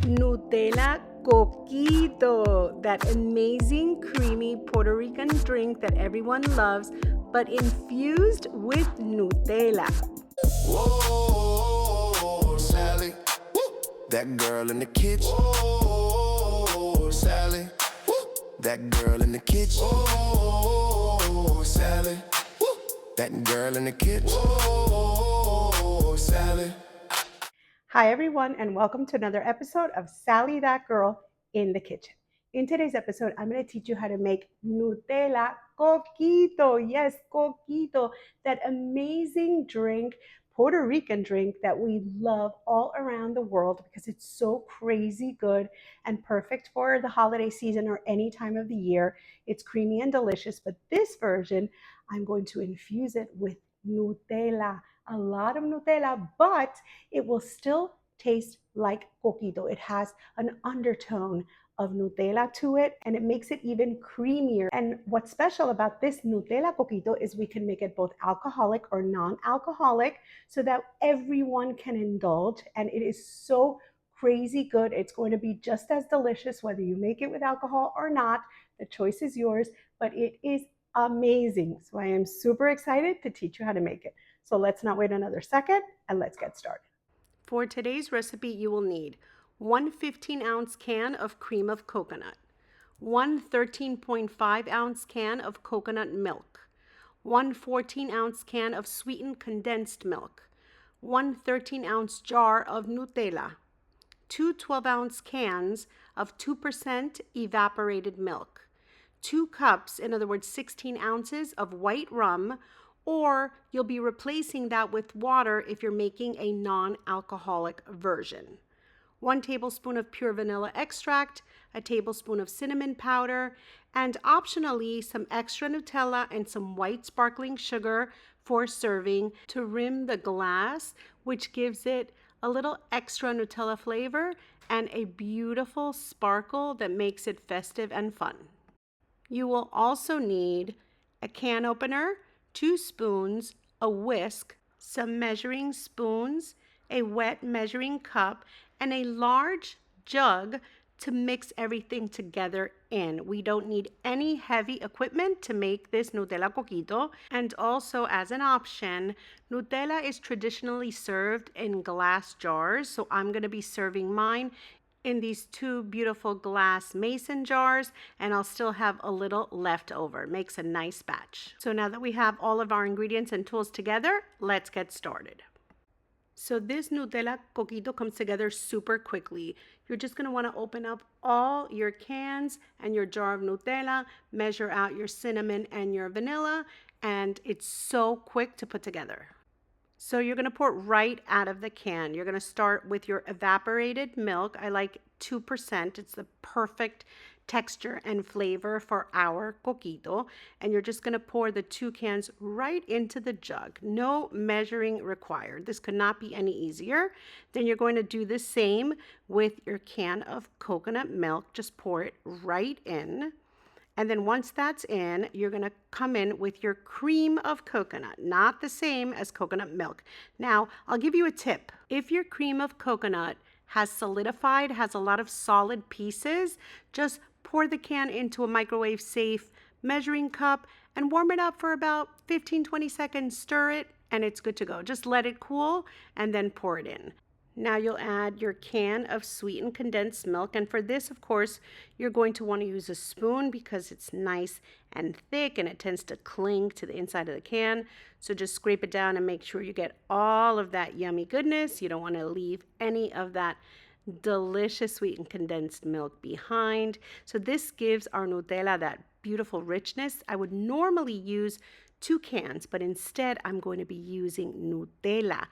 Nutella Coquito, that amazing creamy Puerto Rican drink that everyone loves, but infused with Nutella. Whoa, Sally, that girl in the kitchen. Whoa, Sally, that girl in the kitchen. Whoa, Sally, that girl in the kitchen. Whoa, Sally. Hi, everyone, and welcome to another episode of Sally, That Girl in the Kitchen. In today's episode, I'm going to teach you how to make Nutella Coquito. Yes, Coquito, that amazing drink, Puerto Rican drink that we love all around the world because it's so crazy good and perfect for the holiday season or any time of the year. It's creamy and delicious, but this version, I'm going to infuse it with Nutella, a lot of Nutella, but it will still taste like coquito. It has an undertone of Nutella to it, and it makes it even creamier. And what's special about this Nutella coquito is we can make it both alcoholic or non-alcoholic so that everyone can indulge, and it is so crazy good. It's going to be just as delicious whether you make it with alcohol or not. The choice is yours, but it is amazing. So I am super excited to teach you how to make it. So let's not wait another second and let's get started. For today's recipe, you will need one 15-ounce can of cream of coconut, one 13.5-ounce can of coconut milk, one 14-ounce can of sweetened condensed milk, one 13-ounce jar of Nutella, two 12-ounce cans of 2% evaporated milk, 2 cups, in other words, 16 ounces of white rum, or you'll be replacing that with water if you're making a non-alcoholic version. 1 tablespoon of pure vanilla extract, a tablespoon of cinnamon powder, and optionally some extra Nutella and some white sparkling sugar for serving to rim the glass, which gives it a little extra Nutella flavor and a beautiful sparkle that makes it festive and fun. You will also need a can opener, 2 spoons, a whisk, some measuring spoons, a wet measuring cup, and a large jug to mix everything together in. We don't need any heavy equipment to make this Nutella Coquito. And also, as an option, Nutella is traditionally served in glass jars, so I'm going to be serving mine in these 2 beautiful glass mason jars, and I'll still have a little left over. Makes a nice batch. So now that we have all of our ingredients and tools together, let's get started. So this Nutella Coquito comes together super quickly. You're just going to want to open up all your cans and your jar of Nutella, measure out your cinnamon and your vanilla, and it's so quick to put together. So you're going to pour right out of the can. You're going to start with your evaporated milk. I like 2%. It's the perfect texture and flavor for our coquito. And you're just going to pour the 2 cans right into the jug. No measuring required. This could not be any easier. Then you're going to do the same with your can of coconut milk. Just pour it right in. And then once that's in, you're going to come in with your cream of coconut, not the same as coconut milk. Now, I'll give you a tip. If your cream of coconut has solidified, has a lot of solid pieces, just pour the can into a microwave safe measuring cup and warm it up for about 15-20 seconds. Stir it and it's good to go. Just let it cool and then pour it in. Now you'll add your can of sweetened condensed milk. And for this, of course, you're going to want to use a spoon because it's nice and thick and it tends to cling to the inside of the can. So just scrape it down and make sure you get all of that yummy goodness. You don't want to leave any of that delicious sweetened condensed milk behind. So this gives our Nutella that beautiful richness. I would normally use 2 cans, but instead I'm going to be using Nutella.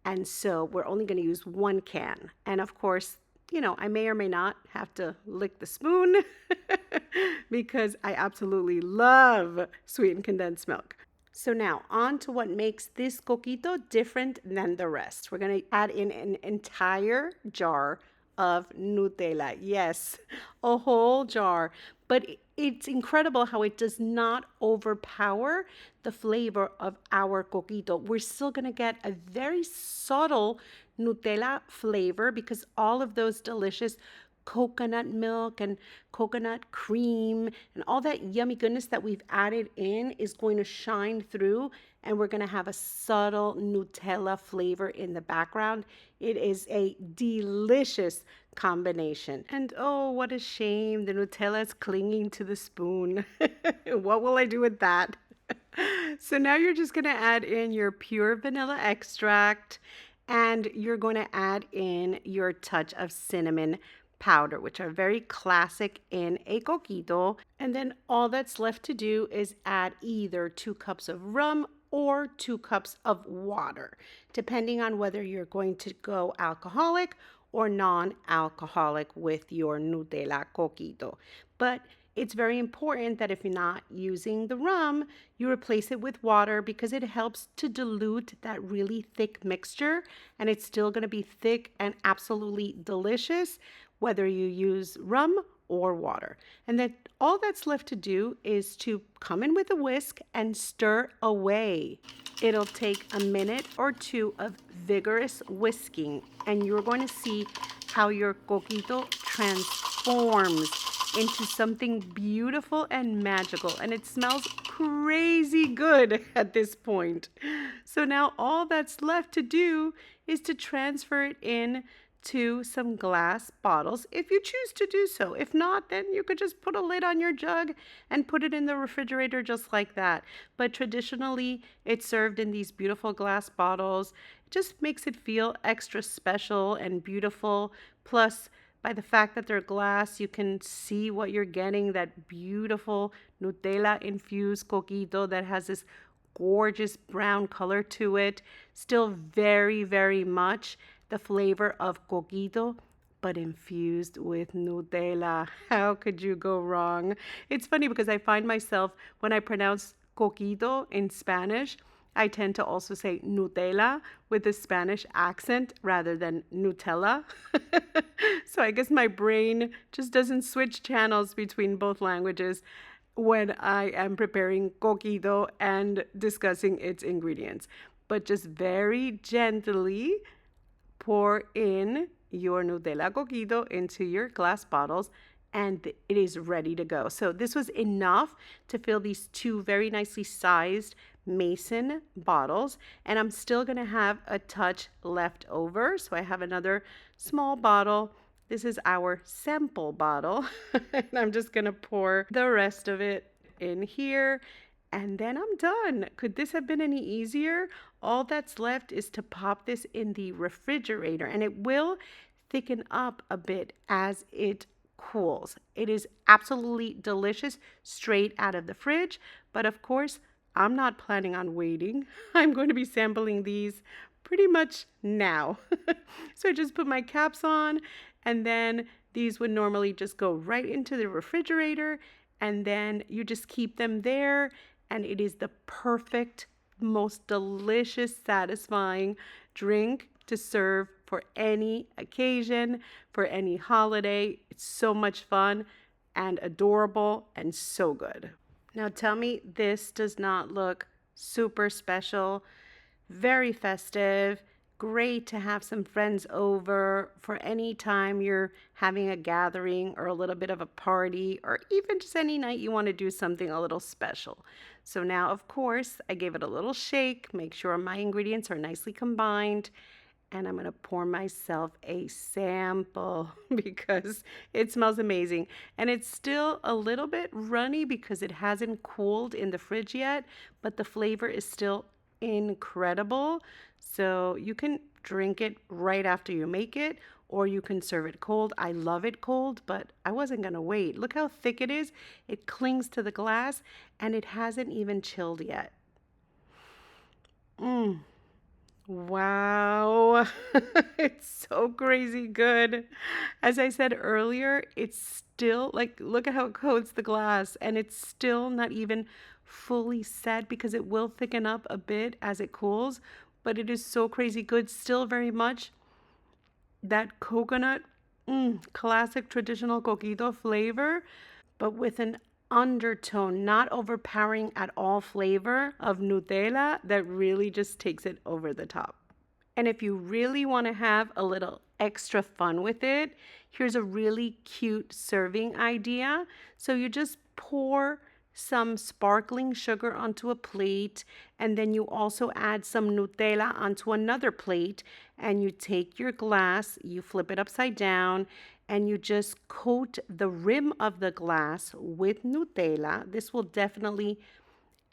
And so we're only going to use 1 can. And of course, I may or may not have to lick the spoon because I absolutely love sweetened condensed milk. So now on to what makes this coquito different than the rest. We're going to add in an entire jar of Nutella. Yes, a whole jar. But it's incredible how it does not overpower the flavor of our coquito. We're still going to get a very subtle Nutella flavor because all of those delicious coconut milk and coconut cream and all that yummy goodness that we've added in is going to shine through, and we're going to have a subtle Nutella flavor in the background. It is a delicious combination. And oh, what a shame, the Nutella is clinging to the spoon. What will I do with that? So now you're just going to add in your pure vanilla extract, and you're going to add in your touch of cinnamon powder, which are very classic in a coquito. And then all that's left to do is add either 2 cups of rum or 2 cups of water, depending on whether you're going to go alcoholic or non-alcoholic with your Nutella Coquito. But it's very important that if you're not using the rum, you replace it with water because it helps to dilute that really thick mixture, and it's still going to be thick and absolutely delicious whether you use rum or water. And then all that's left to do is to come in with a whisk and stir away. It'll take a minute or two of vigorous whisking, and you're going to see how your coquito transforms into something beautiful and magical, and it smells crazy good at this point. So now all that's left to do is to transfer it in to some glass bottles if you choose to do so. If not, then you could just put a lid on your jug and put it in the refrigerator just like that. But traditionally, it's served in these beautiful glass bottles. It just makes it feel extra special and beautiful. Plus, by the fact that they're glass, you can see what you're getting, that beautiful Nutella infused coquito that has this gorgeous brown color to it. Still very, very much the flavor of coquito, but infused with Nutella. How could you go wrong? It's funny because I find myself, when I pronounce coquito in Spanish, I tend to also say Nutella with a Spanish accent rather than Nutella. So I guess my brain just doesn't switch channels between both languages when I am preparing coquito and discussing its ingredients. But just very gently pour in your Nutella Coquito into your glass bottles, and it is ready to go. So this was enough to fill these 2 very nicely sized mason bottles, and I'm still going to have a touch left over. So I have another small bottle. This is our sample bottle, and I'm just going to pour the rest of it in here. And then I'm done. Could this have been any easier? All that's left is to pop this in the refrigerator, and it will thicken up a bit as it cools. It is absolutely delicious straight out of the fridge, but of course, I'm not planning on waiting. I'm going to be sampling these pretty much now. So I just put my caps on, and then these would normally just go right into the refrigerator, and then you just keep them there. And it is the perfect, most delicious, satisfying drink to serve for any occasion, for any holiday. It's so much fun and adorable and so good. Now tell me this does not look super special, very festive, great to have some friends over for any time you're having a gathering or a little bit of a party, or even just any night you want to do something a little special. So now, of course, I gave it a little shake, make sure my ingredients are nicely combined, and I'm going to pour myself a sample because it smells amazing. And it's still a little bit runny because it hasn't cooled in the fridge yet, but the flavor is still incredible. So you can drink it right after you make it, or you can serve it cold. I love it cold, but I wasn't going to wait. Look how thick it is. It clings to the glass, and it hasn't even chilled yet. Wow. It's so crazy good. As I said earlier, it's still like, look at how it coats the glass, and it's still not even fully set because it will thicken up a bit as it cools, but it is so crazy good. Still very much that coconut, classic traditional coquito flavor, but with an undertone, not overpowering at all flavor of Nutella that really just takes it over the top. And if you really want to have a little extra fun with it, here's a really cute serving idea. So you just pour some sparkling sugar onto a plate, and then you also add some Nutella onto another plate, and you take your glass, you flip it upside down, and you just coat the rim of the glass with Nutella. This will definitely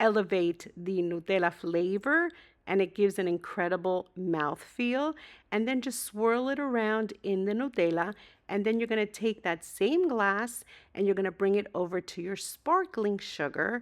elevate the Nutella flavor, and it gives an incredible mouthfeel. And then just swirl it around in the Nutella, and then you're going to take that same glass and you're going to bring it over to your sparkling sugar,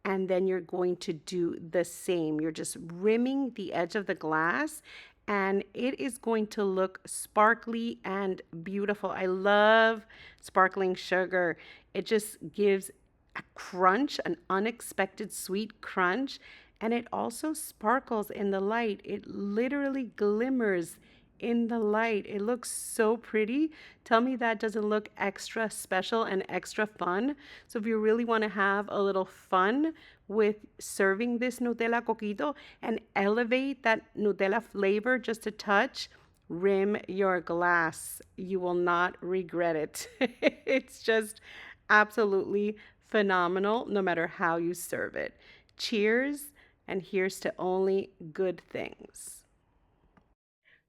and then you're going to do the same. You're just rimming the edge of the glass, and it is going to look sparkly and beautiful. I love sparkling sugar. It just gives a crunch, an unexpected sweet crunch, and it also sparkles in the light. It literally glimmers in the light. It looks so pretty. Tell me that doesn't look extra special and extra fun. So if you really want to have a little fun with serving this Nutella Coquito and elevate that Nutella flavor just a touch, rim your glass. You will not regret it. It's just absolutely phenomenal no matter how you serve it. Cheers, and here's to only good things.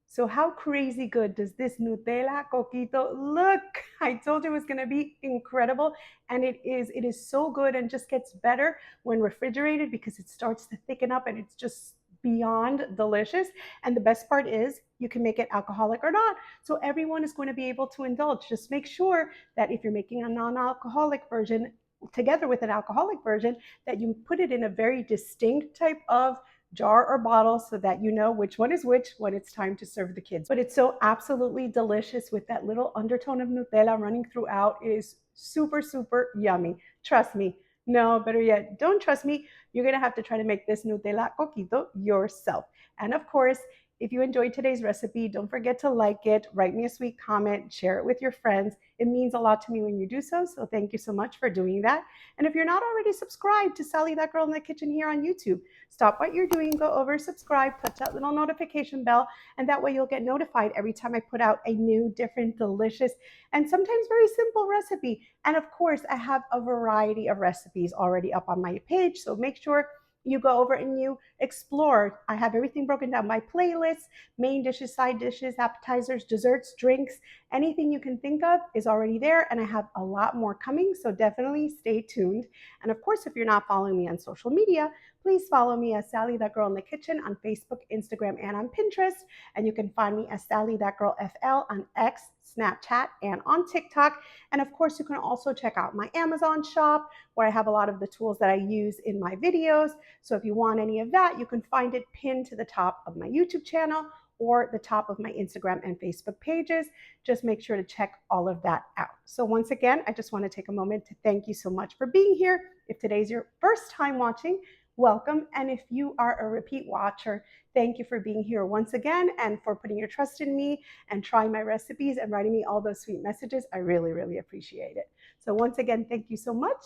So how crazy good does this Nutella Coquito look? I told you it was going to be incredible, and it is. It is so good and just gets better when refrigerated because it starts to thicken up and it's just beyond delicious. And the best part is you can make it alcoholic or not. So everyone is going to be able to indulge. Just make sure that if you're making a non-alcoholic version together with an alcoholic version, that you put it in a very distinct type of jar or bottle so that you know which one is which when it's time to serve the kids. But it's so absolutely delicious with that little undertone of Nutella running throughout. It is super, super yummy. Trust me. No, better yet, don't trust me. You're going to have to try to make this Nutella Coquito yourself. And of course, if you enjoyed today's recipe, don't forget to like it, write me a sweet comment, share it with your friends. It means a lot to me when you do so, so thank you so much for doing that. And if you're not already subscribed to Sally That Girl in the Kitchen here on YouTube, stop what you're doing, go over, subscribe, touch that little notification bell, and that way you'll get notified every time I put out a new, different, delicious, and sometimes very simple recipe. And of course, I have a variety of recipes already up on my page, so make sure you go over and you explore. I have everything broken down by playlists, main dishes, side dishes, appetizers, desserts, drinks, anything you can think of is already there. And I have a lot more coming, so definitely stay tuned. And of course, if you're not following me on social media, please follow me as Sally That Girl in the Kitchen on Facebook, Instagram, and on Pinterest. And you can find me as Sally That Girl FL on X, Snapchat, and on TikTok. And of course, you can also check out my Amazon shop where I have a lot of the tools that I use in my videos. So if you want any of that, you can find it pinned to the top of my YouTube channel or the top of my Instagram and Facebook pages. Just make sure to check all of that out. So once again, I just want to take a moment to thank you so much for being here. If today's your first time watching, welcome. And if you are a repeat watcher, thank you for being here once again and for putting your trust in me and trying my recipes and writing me all those sweet messages. I really, really appreciate it. So once again, thank you so much,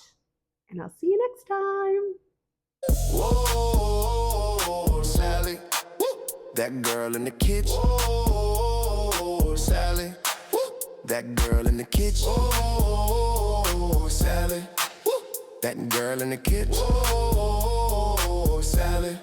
and I'll see you next time. Whoa, Sally, woo, that girl in the kitchen. Whoa, Sally, woo, that girl in the kitchen. Whoa, Sally, woo, that girl in the kitchen. Whoa, Sally.